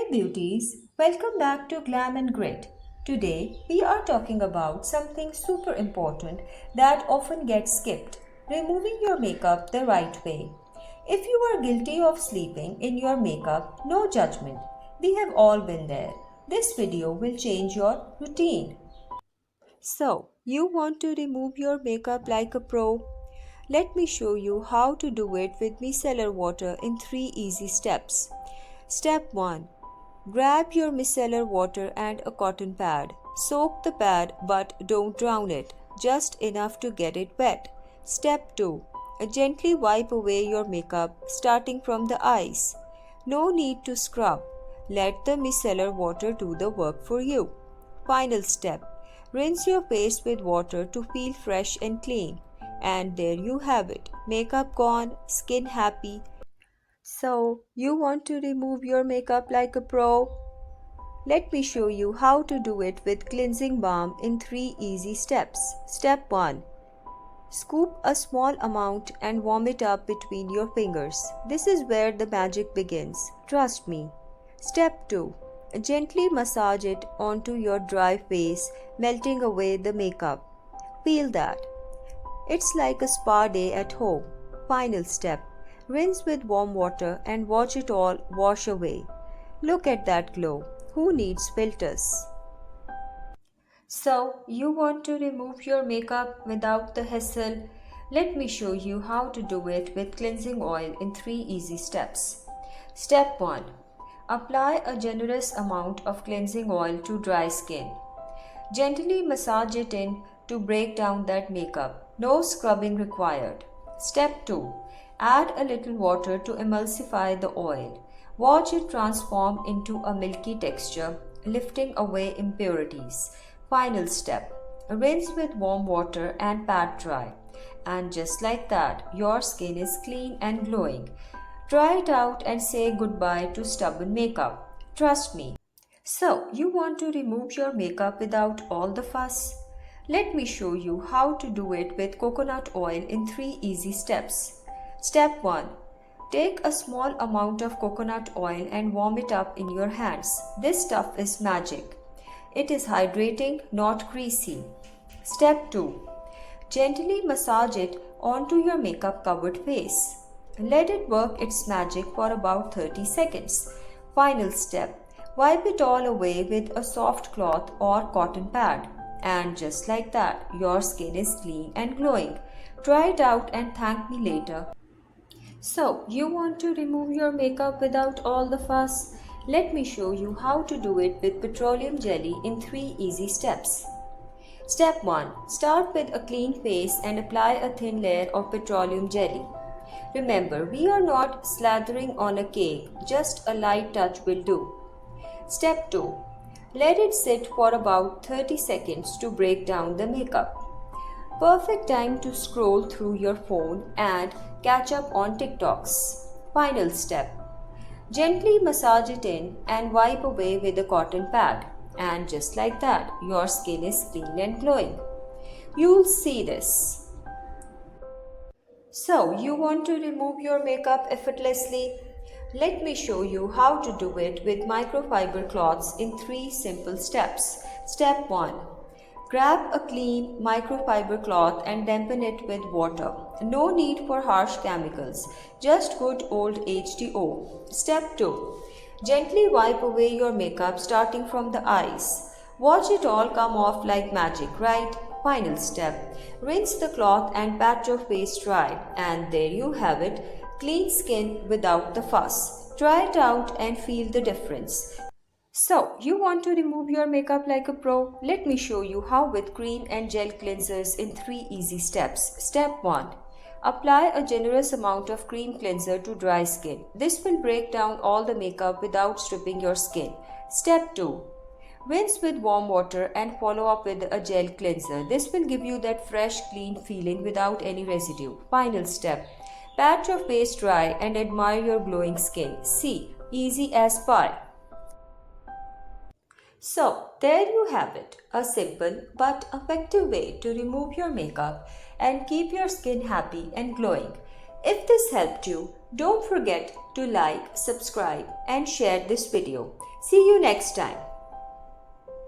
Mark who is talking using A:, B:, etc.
A: beauties, welcome back to Glam and Grit. Today we are talking about something super important that often gets skipped, removing your makeup the right way. If you are guilty of sleeping in your makeup, no judgment. We have all been there. This video will change your routine. So, you want to remove your makeup like a pro? Let me show you how to do it with micellar water in 3 easy steps. Step 1. Grab your micellar water and a cotton pad. Soak the pad but don't drown it, just enough to get it wet. Step 2. Gently wipe away your makeup starting from the eyes. No need to scrub. Let the micellar water do the work for you. Final step. Rinse your face with water to feel fresh and clean. And there you have it. Makeup gone, skin happy. So, you want to remove your makeup like a pro? Let me show you how to do it with cleansing balm in 3 easy steps. Step 1. Scoop a small amount and warm it up between your fingers. This is where the magic begins. Trust me. Step 2. Gently massage it onto your dry face, melting away the makeup. Feel that. It's like a spa day at home. Final step. Rinse with warm water and watch it all wash away. Look at that glow. Who needs filters? So, you want to remove your makeup without the hassle? Let me show you how to do it with cleansing oil in 3 easy steps. Step 1. Apply a generous amount of cleansing oil to dry skin. Gently massage it in to break down that makeup. No scrubbing required. Step 2. Add a little water to emulsify the oil. Watch it transform into a milky texture, lifting away impurities. Final step. Rinse with warm water and pat dry. And just like that, your skin is clean and glowing. Try it out and say goodbye to stubborn makeup. Trust me. So, you want to remove your makeup without all the fuss? Let me show you how to do it with coconut oil in 3 easy steps. Step 1. Take a small amount of coconut oil and warm it up in your hands. This stuff is magic. It is hydrating, not greasy. Step 2. Gently massage it onto your makeup covered face. Let it work its magic for about 30 seconds. Final step. Wipe it all away with a soft cloth or cotton pad. And just like that, your skin is clean and glowing. Try it out and thank me later. So, you want to remove your makeup without all the fuss? Let me show you how to do it with petroleum jelly in 3 easy steps. Step 1. Start with a clean face and apply a thin layer of petroleum jelly. Remember, we are not slathering on a cake, just a light touch will do. Step 2. Let it sit for about 30 seconds to break down the makeup. Perfect time to scroll through your phone and catch up on TikToks. Final step. Gently massage it in and wipe away with a cotton pad. And just like that, your skin is clean and glowing. You'll see this. So, you want to remove your makeup effortlessly? Let me show you how to do it with microfiber cloths in 3 simple steps. Step 1. Grab a clean microfiber cloth and dampen it with water. No need for harsh chemicals, just good old H2O. Step 2. Gently wipe away your makeup starting from the eyes. Watch it all come off like magic, right? Final step. Rinse the cloth and pat your face dry. And there you have it, clean skin without the fuss. Try it out and feel the difference. So, you want to remove your makeup like a pro? Let me show you how with cream and gel cleansers in 3 easy steps. Step 1. Apply a generous amount of cream cleanser to dry skin. This will break down all the makeup without stripping your skin. Step 2. Rinse with warm water and follow up with a gel cleanser. This will give you that fresh, clean feeling without any residue. Final step. Pat your face dry and admire your glowing skin. See, easy as pie. So, there you have it, a simple but effective way to remove your makeup and keep your skin happy and glowing. If this helped you, Don't forget to like, subscribe and share this video. See you next time.